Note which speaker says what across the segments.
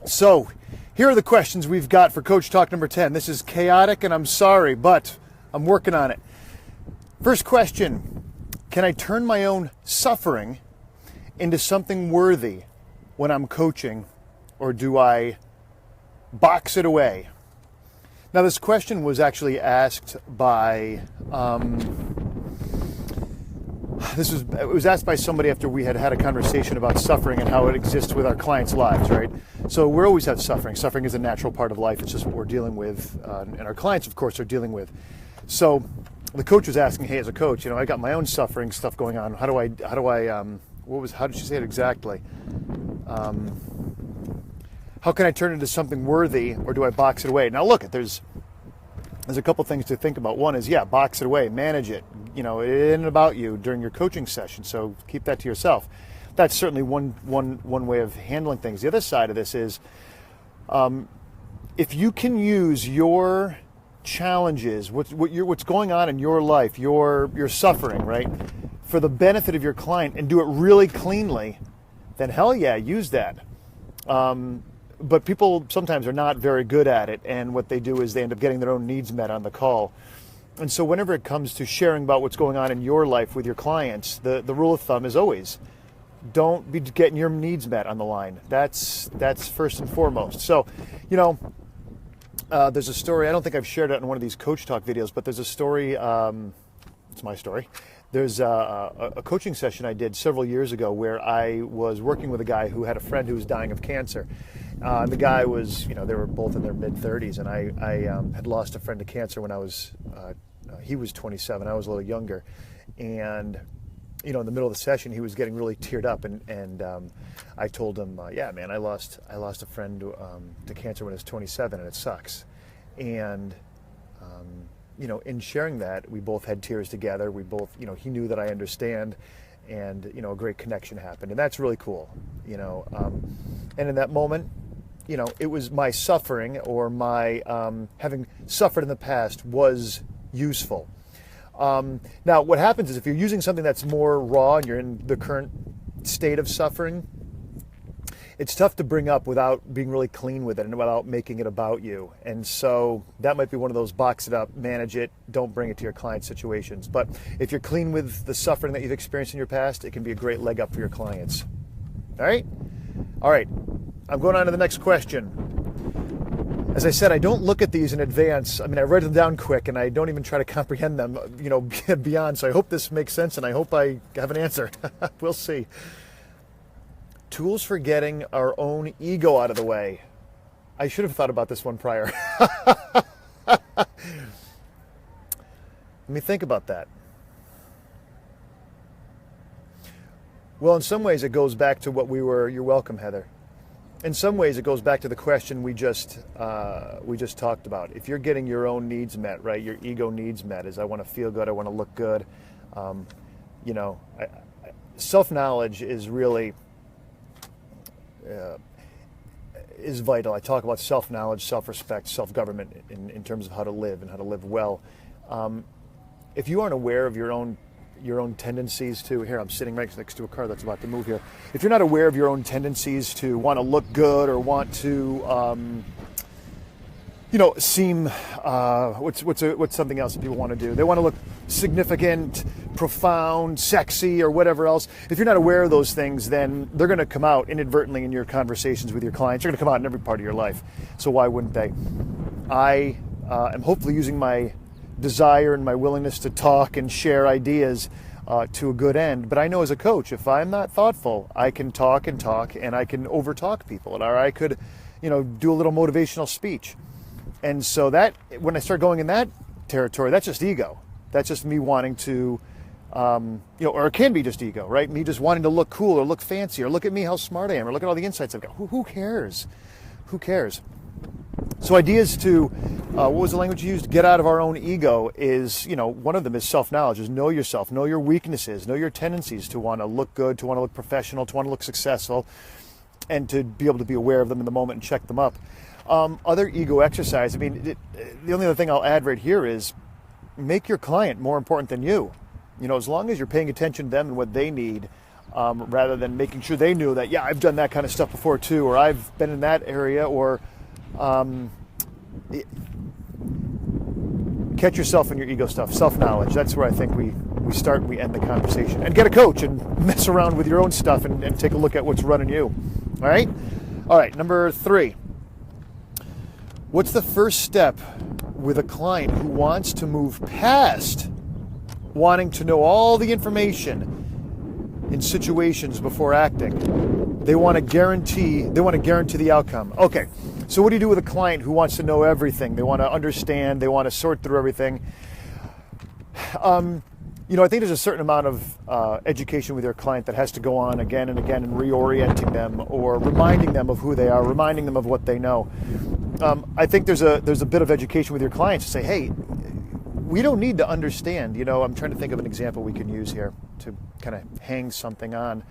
Speaker 1: So here are the questions we've got for Coach Talk number 10. This is chaotic and I'm sorry, but I'm working on it. First question, can I turn my own suffering into something worthy when I'm coaching, or do I box it away? Now this question was actually asked by, it was asked by somebody after we had a conversation about suffering and how it exists with our clients' lives, right? So we always have suffering. Suffering is a natural part of life. It's just what we're dealing with, and our clients, of course, are dealing with. So the coach was asking, hey, as a coach, I got my own suffering stuff going on. How did she say it exactly? How can I turn it into something worthy, or do I box it away? Now look, there's a couple things to think about. One is, box it away, manage it. It isn't about you during your coaching session, so keep that to yourself. That's certainly one way of handling things. The other side of this is, if you can use your challenges, what's going on in your life, your suffering, right, for the benefit of your client, and do it really cleanly, then hell yeah, use that. But people sometimes are not very good at it, and what they do is they end up getting their own needs met on the call. And so whenever it comes to sharing about what's going on in your life with your clients, the rule of thumb is always, don't be getting your needs met on the line. That's first and foremost. So, there's a story, I don't think I've shared it in one of these Coach Talk videos, but there's a story, it's my story. There's a coaching session I did several years ago where I was working with a guy who had a friend who was dying of cancer. The guy was, they were both in their mid-30s, and I had lost a friend to cancer when he was 27, I was a little younger. And, in the middle of the session, he was getting really teared up, and I told him, yeah, man, I lost a friend to cancer when I was 27, and it sucks. And, in sharing that, we both had tears together. We both, he knew that I understand, and, a great connection happened. And that's really cool, and in that moment, it was my suffering, or my having suffered in the past was useful. Now, what happens is if you're using something that's more raw and you're in the current state of suffering, it's tough to bring up without being really clean with it and without making it about you. And so that might be one of those box it up, manage it, don't bring it to your client situations. But if you're clean with the suffering that you've experienced in your past, it can be a great leg up for your clients. All right? All right. I'm going on to the next question. As I said, I don't look at these in advance. I write them down quick, and I don't even try to comprehend them, beyond. So I hope this makes sense, and I hope I have an answer. We'll see. Tools for getting our own ego out of the way. I should have thought about this one prior. Let me think about that. Well, in some ways, it goes back to what you're welcome, Heather. In some ways, it goes back to the question we just talked about. If you're getting your own needs met, right, your ego needs met, is I want to feel good, I want to look good. Self-knowledge is really is vital. I talk about self-knowledge, self-respect, self-government in terms of how to live and how to live well. If you aren't aware of your own tendencies to, here I'm sitting right next to a car that's about to move here. If you're not aware of your own tendencies to want to look good or want to, seem, what's something else that people want to do? They want to look significant, profound, sexy, or whatever else. If you're not aware of those things, then they're going to come out inadvertently in your conversations with your clients. They're going to come out in every part of your life. So why wouldn't they? I am hopefully using my desire and my willingness to talk and share ideas to a good end. But I know as a coach, if I'm not thoughtful, I can talk and I can overtalk people, or I could, do a little motivational speech. And so that, when I start going in that territory, that's just ego. That's just me wanting to, or it can be just ego, right? Me just wanting to look cool or look fancy or look at me, how smart I am, or look at all the insights I've got. Who cares? Who cares? So ideas to, what was the language you used? Get out of our own ego is, one of them is self-knowledge, is know yourself, know your weaknesses, know your tendencies to want to look good, to want to look professional, to want to look successful, and to be able to be aware of them in the moment and check them up. Other ego exercise, the only other thing I'll add right here is make your client more important than you. As long as you're paying attention to them and what they need, rather than making sure they knew that, yeah, I've done that kind of stuff before too, or I've been in that area, or catch yourself in your ego stuff, self-knowledge. That's where I think we start and we end the conversation. And get a coach and mess around with your own stuff and take a look at what's running you. All right? All right, number 3. What's the first step with a client who wants to move past wanting to know all the information in situations before acting? They want to guarantee the outcome. Okay, so what do you do with a client who wants to know everything? They want to understand, they want to sort through everything. I think there's a certain amount of education with your client that has to go on again and again, and reorienting them or reminding them of who they are, reminding them of what they know. I think there's a bit of education with your clients to say, hey, we don't need to understand. I'm trying to think of an example we can use here to kind of hang something on.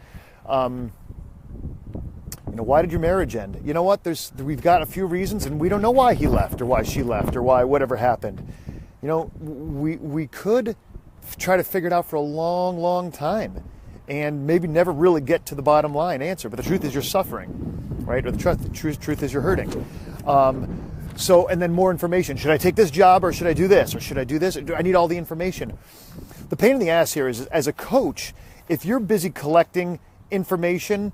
Speaker 1: Why did your marriage end? You know what? We've got a few reasons, and we don't know why he left or why she left or why whatever happened. We could try to figure it out for a long, long time and maybe never really get to the bottom line answer. But the truth is you're suffering, right? Or the truth is you're hurting. And then more information. Should I take this job or should I do this? Or should I do this? I need all the information. The pain in the ass here is, as a coach, if you're busy collecting information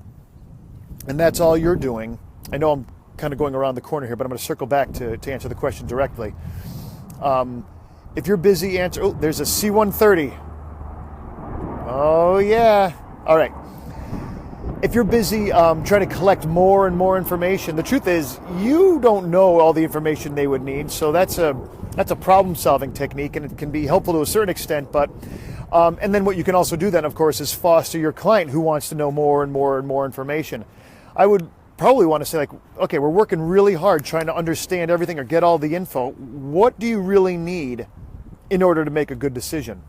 Speaker 1: and that's all you're doing, I know I'm kind of going around the corner here, but I'm going to circle back to answer the question directly. If you're busy there's a C-130. Oh, yeah. All right. If you're busy trying to collect more and more information, the truth is you don't know all the information they would need. So that's a problem-solving technique, and it can be helpful to a certain extent. But and then what you can also do then, of course, is foster your client who wants to know more and more and more information. I would probably want to say, like, okay, we're working really hard trying to understand everything or get all the info. What do you really need in order to make a good decision?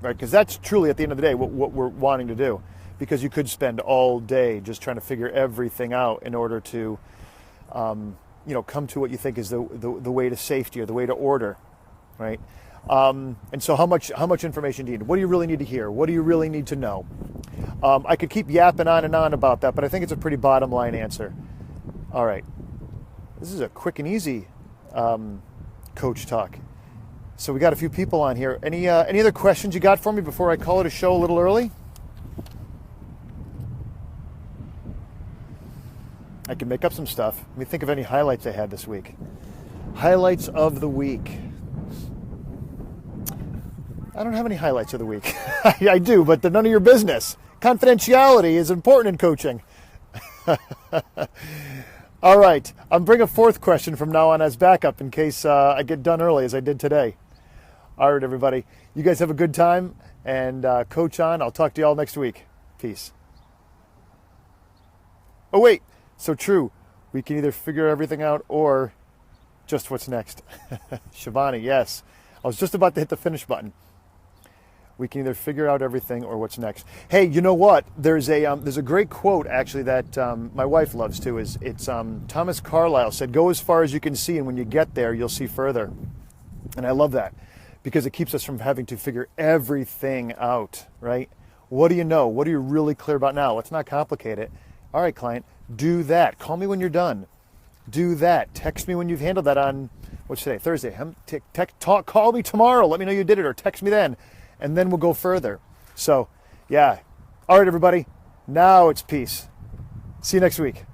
Speaker 1: Right, because that's truly, at the end of the day, what we're wanting to do. Because you could spend all day just trying to figure everything out in order to, come to what you think is the way to safety or the way to order, right? And so, how much information do you need? What do you really need to hear? What do you really need to know? I could keep yapping on and on about that, but I think it's a pretty bottom line answer. All right, this is a quick and easy coach talk. So we got a few people on here. Any other questions you got for me before I call it a show a little early? I can make up some stuff. Let me think of any highlights I had this week. Highlights of the week. I don't have any highlights of the week. I do, but they're none of your business. Confidentiality is important in coaching. All right. I'm bringing a fourth question from now on as backup in case I get done early as I did today. All right, everybody. You guys have a good time, and coach on. I'll talk to you all next week. Peace. Oh, wait. So true. We can either figure everything out or just what's next. Shivani, yes. I was just about to hit the finish button. We can either figure out everything or what's next. Hey, you know what? There's a great quote, actually, that my wife loves, too. It's Thomas Carlyle said, "Go as far as you can see, and when you get there, you'll see further." And I love that, because it keeps us from having to figure everything out, right? What do you know? What are you really clear about now? Let's not complicate it. All right, client, do that. Call me when you're done. Do that. Text me when you've handled that on, what's today? Thursday. Call me tomorrow. Let me know you did it, or text me then, and then we'll go further. So, yeah. All right, everybody. Now it's peace. See you next week.